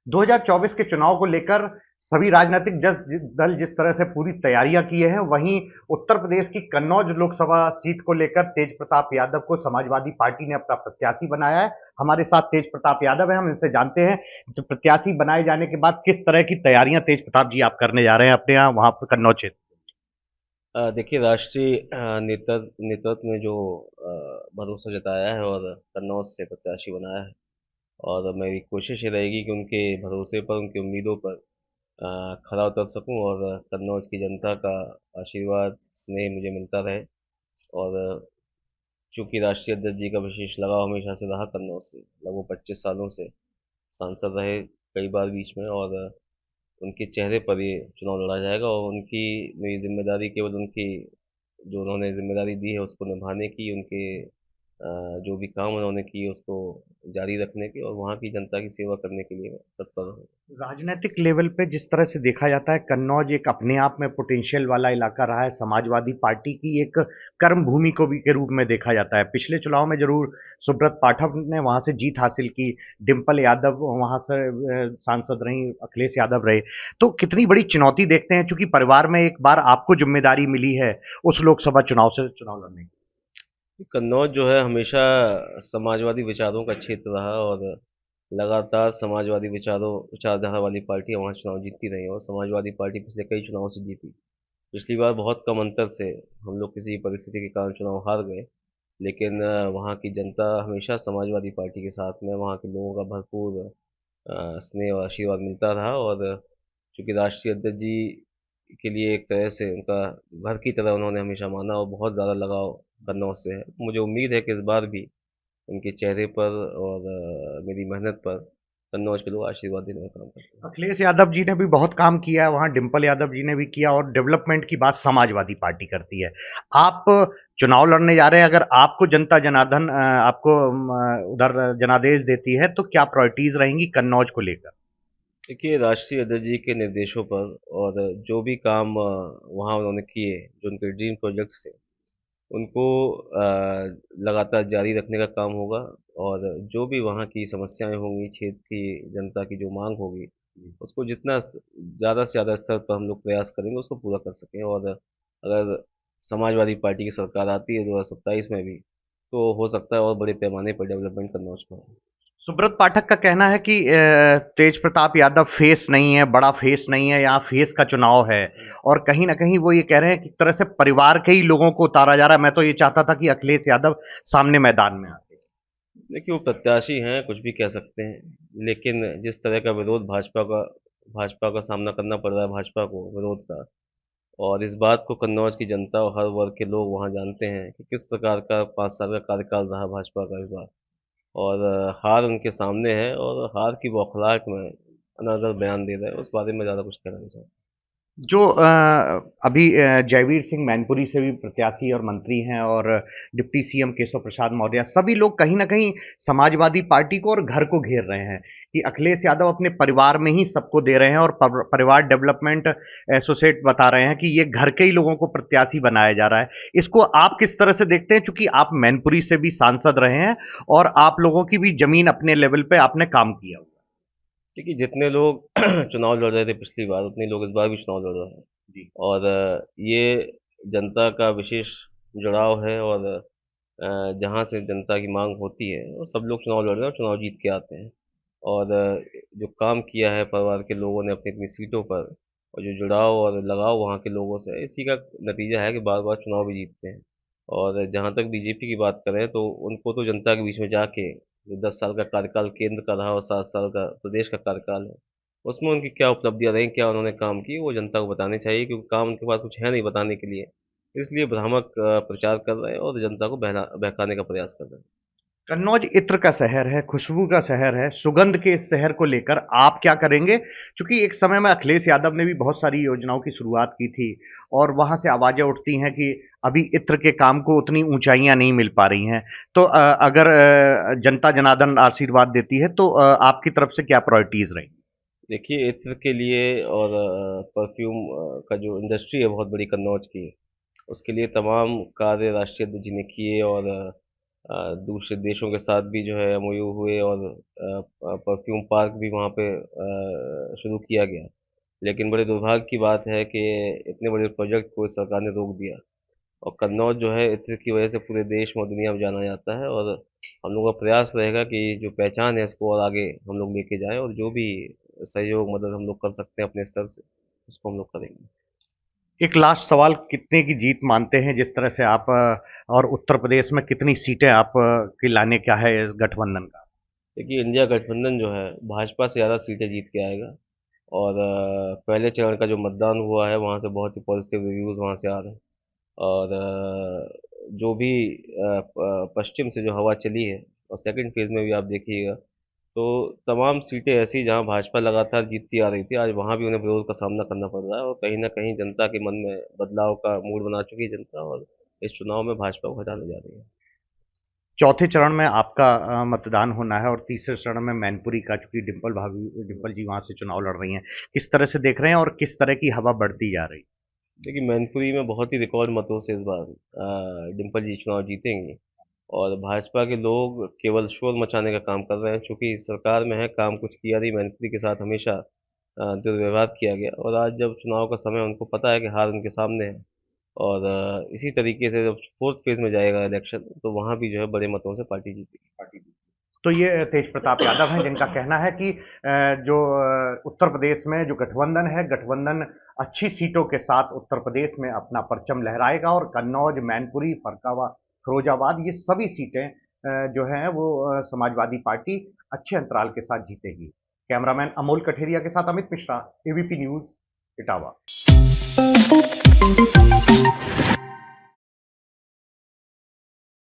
2024 के चुनाव को लेकर सभी राजनीतिक दल जिस तरह से पूरी तैयारियां किए हैं, वहीं उत्तर प्रदेश की कन्नौज लोकसभा सीट को लेकर तेज प्रताप यादव को समाजवादी पार्टी ने अपना प्रत्याशी बनाया है। हमारे साथ तेज प्रताप यादव है, हम इनसे जानते हैं तो प्रत्याशी बनाए जाने के बाद किस तरह की तैयारियां तेज प्रताप जी आप करने जा रहे हैं अपने यहाँ वहां पर कन्नौज क्षेत्र। देखिए राष्ट्रीय नेतृत्व ने जो भरोसा जताया है और कन्नौज से प्रत्याशी बनाया है। और मेरी कोशिश ये रहेगी कि उनके भरोसे पर, उनकी उम्मीदों पर खरा उतर सकूं और कन्नौज की जनता का आशीर्वाद स्नेह मुझे मिलता रहे। और चूंकि राष्ट्रीय अध्यक्ष जी का विशेष लगाव हमेशा से रहा कन्नौज से, लगभग 25 सालों से सांसद रहे कई बार बीच में। और उनके चेहरे पर ये चुनाव लड़ा जाएगा और उनकी मेरी जिम्मेदारी केवल उनकी जो उन्होंने जिम्मेदारी दी है उसको निभाने की, उनके जो भी काम उन्होंने किए उसको जारी रखने की और वहाँ की जनता की सेवा करने के लिए मैं तत्पर हूँ। राजनीतिक लेवल पे जिस तरह से देखा जाता है, कन्नौज एक अपने आप में पोटेंशियल वाला इलाका रहा है। समाजवादी पार्टी की एक कर्म भूमि को भी के रूप में देखा जाता है। पिछले चुनाव में जरूर सुब्रत पाठक ने वहां से जीत हासिल की, डिम्पल यादव वहां से सांसद रही, अखिलेश यादव रहे। तो कितनी बड़ी चुनौती देखते हैं, चूंकि परिवार में एक बार आपको जिम्मेदारी मिली है उस लोकसभा चुनाव से चुनाव लड़ने की। कन्नौज जो है हमेशा समाजवादी विचारों का क्षेत्र रहा और लगातार समाजवादी विचारधारा वाली पार्टियां वहाँ चुनाव जीतती रही और समाजवादी पार्टी पिछले कई चुनावों से जीती। पिछली बार बहुत कम अंतर से हम लोग किसी परिस्थिति के कारण चुनाव हार गए, लेकिन वहाँ की जनता हमेशा समाजवादी पार्टी के साथ में, वहाँ के लोगों का भरपूर स्नेह और आशीर्वाद मिलता रहा। और चूंकि राष्ट्रीय अध्यक्ष जी के लिए एक तरह से उनका घर की तरह उन्होंने हमेशा माना और बहुत ज़्यादा लगाव कन्नौज से है। मुझे उम्मीद है कि इस बार भी उनके चेहरे पर और मेरी मेहनत पर कन्नौज के लोग आशीर्वाद देने का काम करते हैं। अखिलेश यादव जी ने भी बहुत काम किया है वहां, डिम्पल यादव जी ने भी किया, और डेवलपमेंट की बात समाजवादी पार्टी करती है। आप चुनाव लड़ने जा रहे हैं, अगर आपको जनता जनार्दन आपको उधर जनादेश देती है तो क्या प्रायोरिटीज रहेंगी कन्नौज को लेकर? देखिए राष्ट्रीय अध्यक्ष जी के निर्देशों पर और जो भी काम वहाँ उन्होंने किए, जो उनके ड्रीम प्रोजेक्ट्स थे, उनको लगातार जारी रखने का काम होगा। और जो भी वहाँ की समस्याएं होंगी, क्षेत्र की जनता की जो मांग होगी, उसको जितना ज़्यादा से ज़्यादा स्तर पर हम लोग प्रयास करेंगे उसको पूरा कर सकें। और अगर समाजवादी पार्टी की सरकार आती है 2027 में भी, तो हो सकता है और बड़े पैमाने पर डेवलपमेंट करना उसका हो। सुब्रत पाठक का कहना है कि तेज प्रताप यादव फेस नहीं है, बड़ा फेस नहीं है, यहाँ फेस का चुनाव है। और कहीं ना कहीं वो ये कह रहे हैं कि एक तरह से परिवार के ही लोगों को उतारा जा रहा है। मैं तो ये चाहता था कि अखिलेश यादव सामने मैदान में आते। देखिए वो प्रत्याशी हैं, कुछ भी कह सकते हैं, लेकिन जिस तरह का विरोध भाजपा का सामना करना पड़ रहा है, भाजपा को विरोध का, और इस बात को कन्नौज की जनता और हर वर्ग के लोग वहाँ जानते हैं कि किस प्रकार का 5 साल का कार्यकाल रहा भाजपा का इस बार। और हार उनके सामने है और हार की बौखलाहट में अनर्गल बयान दे रहे हैं, उस बारे में ज़्यादा कुछ कहना नहीं चाहता। जो अभी जयवीर सिंह मैनपुरी से भी प्रत्याशी और मंत्री हैं, और डिप्टी सीएम केशव प्रसाद मौर्य, सभी लोग कहीं ना कहीं समाजवादी पार्टी को और घर को घेर रहे हैं कि अखिलेश यादव अपने परिवार में ही सबको दे रहे हैं, और परिवार डेवलपमेंट एसोसिएट बता रहे हैं कि ये घर के ही लोगों को प्रत्याशी बनाया जा रहा है। इसको आप किस तरह से देखते हैं, चूंकि आप मैनपुरी से भी सांसद रहे हैं और आप लोगों की भी जमीन अपने लेवल पे आपने काम किया? देखिए जितने लोग चुनाव लड़ रहे थे पिछली बार, उतने लोग इस बार भी चुनाव लड़ रहे हैं। जी। और ये जनता का विशेष जुड़ाव है। और जहाँ से जनता की मांग होती है वो सब लोग चुनाव लड़ रहे हैं और चुनाव जीत के आते हैं। और जो काम किया है परिवार के लोगों ने अपनी अपनी सीटों पर, और जो जुड़ाव और लगाव वहाँ के लोगों से है, इसी का नतीजा है कि बार बार चुनाव भी जीतते हैं। और जहाँ तक बीजेपी की बात करें तो उनको तो जनता के बीच में जाके जो 10 साल का कार्यकाल केंद्र का रहा और 7 साल का प्रदेश का कार्यकाल है, उसमें उनकी क्या उपलब्धियां रही, क्या उन्होंने काम किए, वो जनता को बताने चाहिए, क्योंकि काम उनके पास कुछ है नहीं बताने के लिए। इसलिए भ्रामक प्रचार कर रहे हैं और जनता को बहकाने का प्रयास कर रहे हैं। कन्नौज इत्र का शहर है, खुशबू का शहर है, सुगंध के इस शहर को लेकर आप क्या करेंगे? क्योंकि एक समय में अखिलेश यादव ने भी बहुत सारी योजनाओं की शुरुआत की थी, और वहां से आवाजें उठती हैं कि अभी इत्र के काम को उतनी ऊंचाइयां नहीं मिल पा रही हैं। तो अगर जनता जनार्दन आशीर्वाद देती है तो आपकी तरफ से क्या प्रायोरिटीज रहेंगी? देखिए इत्र के लिए और परफ्यूम का जो इंडस्ट्री है बहुत बड़ी कन्नौज की, उसके लिए तमाम कार्य राष्ट्रीय अध्यक्ष जी ने किए। और दूसरे देशों के साथ भी जो है एमओयू हुए और परफ्यूम पार्क भी वहाँ पे शुरू किया गया। लेकिन बड़े दुर्भाग्य की बात है कि इतने बड़े प्रोजेक्ट को इस सरकार ने रोक दिया और कन्नौज जो है इत्र की वजह से पूरे देश में और दुनिया में जाना जाता है और हम लोगों का प्रयास रहेगा कि जो पहचान है इसको और आगे हम लोग लेके जाएं और जो भी सहयोग मदद हम लोग कर सकते हैं अपने स्तर से उसको हम लोग करेंगे। एक लास्ट सवाल, कितने की जीत मानते हैं जिस तरह से आप और उत्तर प्रदेश में कितनी सीटें आप की लाने क्या है इस गठबंधन का? देखिए इंडिया गठबंधन जो है भाजपा से ज़्यादा सीटें जीत के आएगा और पहले चरण का जो मतदान हुआ है वहाँ से बहुत ही पॉजिटिव रिव्यूज़ वहाँ से आ रहे हैं और जो भी पश्चिम से जो हवा चली है और सेकंड फेज़ में भी आप देखिएगा तो तमाम सीटें ऐसी जहां भाजपा लगातार जीतती आ रही थी आज वहां भी उन्हें विरोध का सामना करना पड़ रहा है और कहीं ना कहीं जनता के मन में बदलाव का मूड बना चुकी है जनता और इस चुनाव में भाजपा को हटाने जा रही है। चौथे चरण में आपका मतदान होना है और तीसरे चरण में मैनपुरी का, चूंकि डिम्पल जी वहां से चुनाव लड़ रही हैं, किस तरह से देख रहे हैं और किस तरह की हवा बढ़ती जा रही? देखिए मैनपुरी में बहुत ही रिकॉर्ड मतों से इस बार डिम्पल जी चुनाव जीतेंगी और भाजपा के लोग केवल शोर मचाने का काम कर रहे हैं चूंकि सरकार में है काम कुछ किया नहीं मैनपुरी के साथ हमेशा दुर्व्यवहार किया गया और आज जब चुनाव का समय उनको पता है कि हार उनके सामने है और इसी तरीके से जब फोर्थ फेज में जाएगा इलेक्शन तो वहां भी जो है बड़े मतों से पार्टी जीतेगी। तो ये तेज प्रताप यादव हैं जिनका कहना है कि जो उत्तर प्रदेश में जो गठबंधन है, गठबंधन अच्छी सीटों के साथ उत्तर प्रदेश में अपना परचम लहराएगा और कन्नौज, मैनपुरी, फिरोजाबाद ये सभी सीटें जो हैं वो समाजवादी पार्टी अच्छे अंतराल के साथ जीतेगी। कैमरामैन अमोल कठेरिया के साथ अमित मिश्रा, एबीपी न्यूज, इटावा।